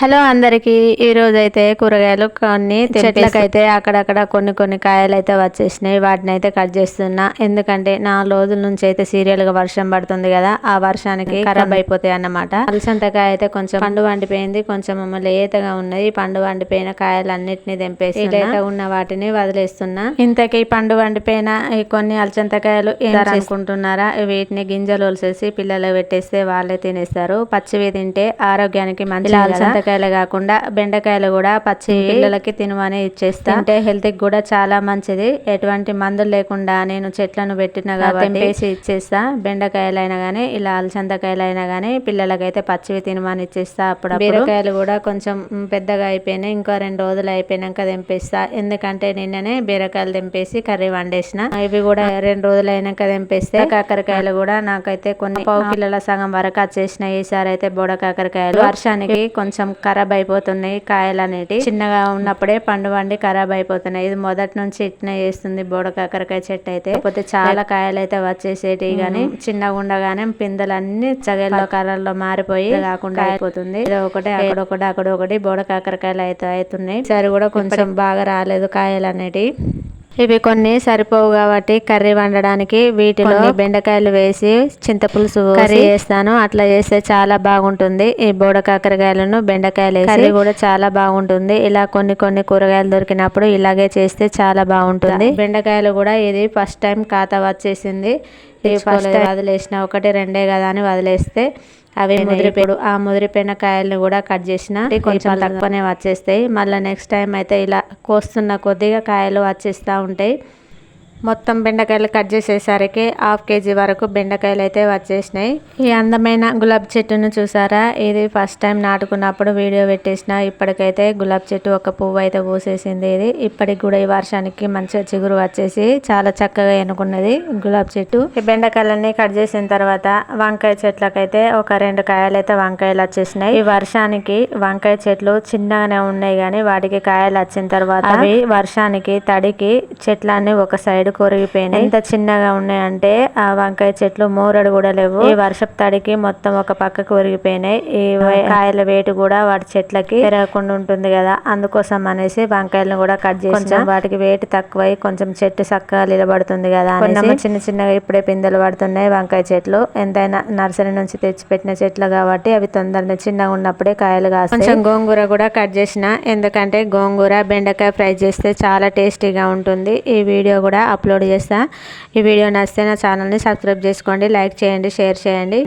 Hello అందరికీ ఈరోజు అయితే కూరగాయలు కొన్ని చెట్లకైతే అక్కడక్కడ కొన్ని కాయలు అయితే వచ్చేసినాయి. వాటిని అయితే కట్ చేస్తున్నా. ఎందుకంటే 4 రోజుల నుంచి అయితే సీరియల్గా వర్షం పడుతుంది కదా, ఆ వర్షానికి ఖరాబ్ అయిపోతాయి అన్నమాట. అలసంతకాయ అయితే కొంచెం పండు వండిపోయింది, కొంచెం లేతగా ఉన్నది. పండు వండిపోయిన కాయలన్నిటిని తెంపేసి లేతగా ఉన్న వాటిని వదిలేస్తున్నా. ఇంతకీ పండు వండిపోయిన కొన్ని అలసంతకాయలు అనుకుంటున్నారా? వీటిని గింజలు వలిసేసి పిల్లలు పెట్టేస్తే వాళ్ళే తినేస్తారు. పచ్చివి తింటే ఆరోగ్యానికి మంచి. అలసంతకాయలు కాకుండా బెండకాయలు కూడా పచ్చి పిల్లలకి తినమని ఇచ్చేస్తా. అంటే హెల్త్ కి కూడా చాలా మంచిది. ఎటువంటి మందులు లేకుండా నేను చెట్లను పెట్టిన కాబట్టి ఇచ్చేస్తా. బెండకాయలైనా గానీ ఇలా అలసంతకాయలైనా గానీ పిల్లలకైతే పచ్చివి తినమని ఇచ్చేస్తా. అప్పుడు బీరకాయలు కూడా కొంచెం పెద్దగా అయిపోయినాయి, ఇంకో 2 రోజులు అయిపోయినాక తెంపేస్తా. ఎందుకంటే నిన్ననే బీరకాయలు తెంపేసి కర్రీ వండేసిన. ఇవి కూడా 2 రోజులు అయినాక తెంపేస్తే. కాకరకాయలు కూడా నాకైతే కొన్ని పావు కిలోల సగం వరకు వచ్చేసిన. ఈసారి అయితే బోడ కాకరకాయలు వర్షానికి కొంచెం ఖరాబ్ అయిపోతున్నాయి. కాయలు అనేటి చిన్నగా ఉన్నప్పుడే పండు వండి ఖరాబ్ అయిపోతున్నాయి. ఇది మొదటి నుంచి ఇట్నే చేస్తుంది బోడ కాకరకాయ చెట్టు అయితే. కాకపోతే చాలా కాయలు అయితే వచ్చేసేటి గానీ చిన్నగా ఉండగానే పిందెలన్నీ చగేళ్ళ కలర్లో మారిపోయి కాకుండా అయిపోతుంది. ఇది ఒకటి అక్కడొకటి బోడ కాకరకాయలు అయితే అవుతున్నాయి. సరి కూడా కొంచెం బాగా రాలేదు కాయలు అనేటి. ఇవి కొన్ని సరిపోవు కాబట్టి కర్రీ వండడానికి వీటిలో బెండకాయలు వేసి చింతపులుసు కర్రీ చేస్తాను. అట్లా చేస్తే చాలా బాగుంటుంది. ఈ బోడ కాకరకాయలను బెండకాయలు వేసి కర్రీ కూడా చాలా బాగుంటుంది. ఇలా కొన్ని కూరగాయలు దొరికినప్పుడు ఇలాగే చేస్తే చాలా బాగుంటుంది. బెండకాయలు కూడా ఇది ఫస్ట్ టైం ఖాతా వచ్చేసింది. ఫస్ట్ వదిలేసిన 1-2 కదా అని వదిలేస్తే అవి ముదిరిపోయాడు. ఆ ముదిరిపోయిన కాయలను కూడా కట్ చేసిన కొంచెం తక్కువనే వచ్చేస్తాయి. మళ్ళీ నెక్స్ట్ టైం అయితే ఇలా కోస్తున్న కొద్దిగా కాయలు వచ్చేస్తూ ఉంటాయి. మొత్తం బెండకాయలు కట్ చేసేసరికి 1/2 kg వరకు బెండకాయలు అయితే వచ్చేసినాయి. ఈ అందమైన గులాబీ చెట్టును చూసారా? ఇది ఫస్ట్ టైం నాటుకున్నప్పుడు వీడియో పెట్టేసిన. ఇప్పటికైతే గులాబీ చెట్టు ఒక పువ్వు అయితే పూసేసింది. ఇది ఇప్పటికి కూడా ఈ వర్షానికి మంచిగా చిగురు వచ్చేసి చాలా చక్కగా ఎన్నుకున్నది గులాబీ చెట్టు. ఈ బెండకాయలన్నీ కట్ చేసిన తర్వాత వంకాయ చెట్లకైతే ఒక 2 కాయలు అయితే వంకాయలు వచ్చేసినాయి. ఈ వర్షానికి వంకాయ చెట్లు చిన్నగానే ఉన్నాయి కానీ వాటికి కాయలు వచ్చిన తర్వాత అవి వర్షానికి తడికి చెట్లన్నీ ఒక సైడ్ కొరిగిపోయినాయి. ఎంత చిన్నగా ఉన్నాయంటే ఆ వంకాయ చెట్లు మూరడు కూడా లేవు. ఈ వర్షపు తడికి మొత్తం ఒక పక్కకు కొరిగిపోయినాయి. ఈ కాయల వేటు కూడా వాటి చెట్లకి పెరగకుండా ఉంటుంది కదా, అందుకోసం అనేసి వంకాయలను కూడా కట్ చేసి కొంచెం వాటికి వేటు తక్కువై కొంచెం చెట్టు చక్కగా నిలబడుతుంది కదా అనేసి చిన్నగా ఇప్పుడే పిందెలు పడుతున్నాయి వంకాయ చెట్లు. ఎంతైనా నర్సరీ నుంచి తెచ్చి పెట్టిన చెట్లు కాబట్టి అవి తొందరగా చిన్నగా ఉన్నప్పుడే కాయలు కాస్తాయి. కొంచెం గోంగూర కూడా కట్ చేసిన. ఎందుకంటే గోంగూర బెండకాయ ఫ్రై చేస్తే చాలా టేస్టీగా ఉంటుంది. ఈ వీడియో కూడా అప్లోడ్ చేస్తా. ఈ వీడియో నచ్చితే నా ఛానల్ని సబ్స్క్రైబ్ చేసుకోండి, లైక్ చేయండి, షేర్ చేయండి.